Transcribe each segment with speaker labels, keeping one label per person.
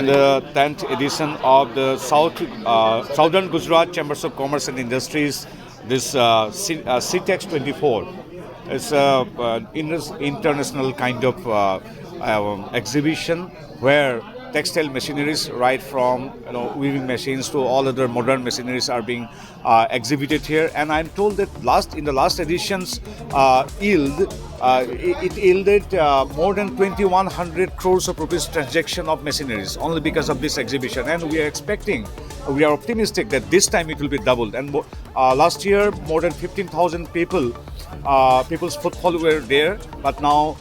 Speaker 1: in the 10th edition of the Southern Gujarat Chambers of Commerce and Industries, this CTEX 24. It's an international kind of exhibition where textile machineries, right from weaving machines to all other modern machineries, are being exhibited here. And I'm told that in the last edition's it yielded more than 2,100 crores of rupees transaction of machineries only because of this exhibition. And we are optimistic that this time it will be doubled. And last year more than 15,000 people's footfall were there, but now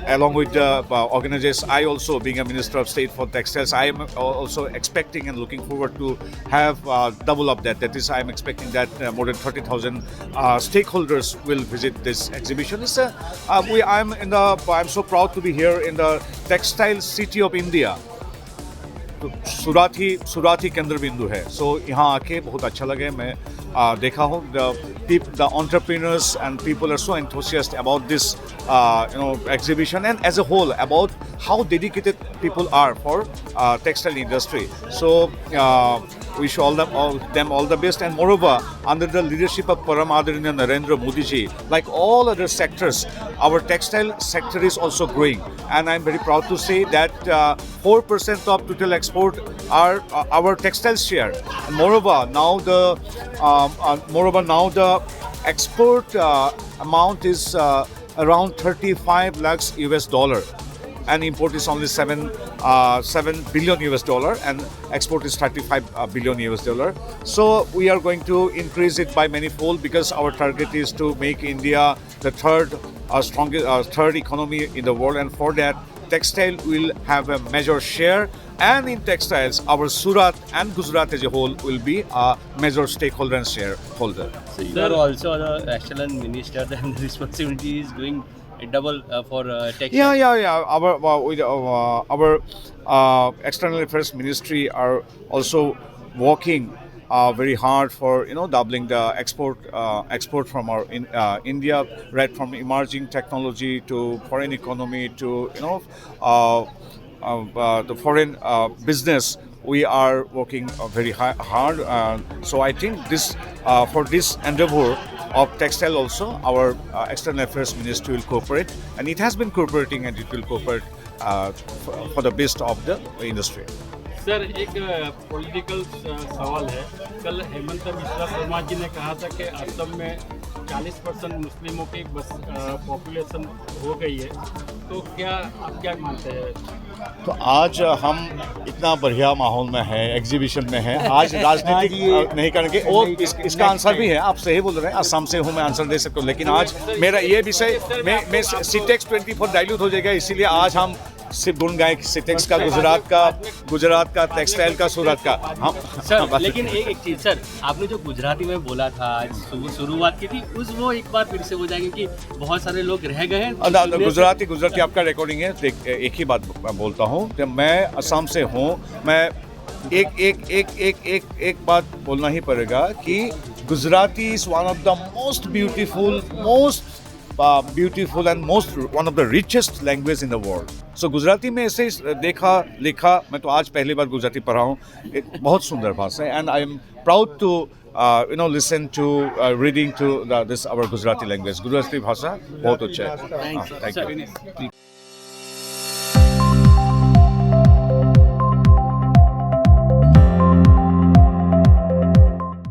Speaker 1: along with the organizers, I also, being a Minister of State for Textiles, I am also expecting and looking forward to have double of that. That is, I am expecting that more than 30,000 stakeholders will visit this exhibition. I'm so proud to be here in the textile city of India. तो सूरत ही केंद्र बिंदु है. सो यहाँ आके बहुत अच्छा लगे. मैं देखा हूँ the entrepreneurs and people are so enthusiastic about this exhibition, and as a whole about how dedicated people are for textile industry. So wish all them all the best. And moreover, under the leadership of Param Adaraniya Narendra Modi ji, like all other sectors, our textile sector is also growing, and I'm very proud to say that 4% of total export are our textile share. And moreover, now the export amount is around 35 lakhs US dollar, and import is only 7 billion US dollar, and export is 35 billion US dollar. So we are going to increase it by manifold, because our target is to make India the third economy in the world, and for that textile will have a major share. And in textiles, our Surat and Gujarat as a whole will be a major stakeholder and shareholder.
Speaker 2: So you are also the excellent minister, and the responsibility is doing double for textile.
Speaker 1: Yeah. Our external affairs ministry are also working very hard for doubling the export from our India, right from emerging technology to foreign economy to the foreign business. We are working very hard. So I think this for this endeavor of textile also, our external affairs ministry will cooperate, and it has been cooperating, and it will cooperate for the best of the industry.
Speaker 3: Sir, एक political सवाल है. कल हेमंत बिस्वा शर्मा जी ने कहा था कि असम में 40% मुस्लिमों की बस पॉपुलेशन हो गई है. तो क्या आप क्या मानते हैं?
Speaker 1: तो आज हम इतना बढ़िया माहौल में हैं, एग्जीबिशन में हैं. आज राजनीतिक नहीं करेंगे. और इसका आंसर भी है, आप सही बोल रहे हैं. असम से हूँ, मैं आंसर दे सकता हूँ. लेकिन आज मेरा ये विषय मैं CTEX 24 डाइल्यूट हो जाएगा, इसीलिए आज हम सिर्फ गुण गाए CTEX का, गुजरात का टेक्सटाइल का, सूरत का. हम
Speaker 2: सर, लेकिन एक चीज़ सर, आपने जो गुजराती में बोला था आज शुरुआत की थी, वो एक बार फिर से हो जाएगी कि बहुत सारे लोग रह गए हैं.
Speaker 1: गुजराती आपका रिकॉर्डिंग है. एक ही बात बोलता हूँ कि मैं असम से हूँ. मैं एक बात बोलना ही पड़ेगा कि Gujarati is one of the most beautiful and one of the richest language in the world. So Gujarati में ऐसे लिखा मैं तो आज पहली बार गुजराती पढ़ा हूँ. बहुत सुंदर भाषा है, and I am proud to listen to reading to this our Gujarati language. Gujarati भाषा बहुत अच्छा है. Thank you.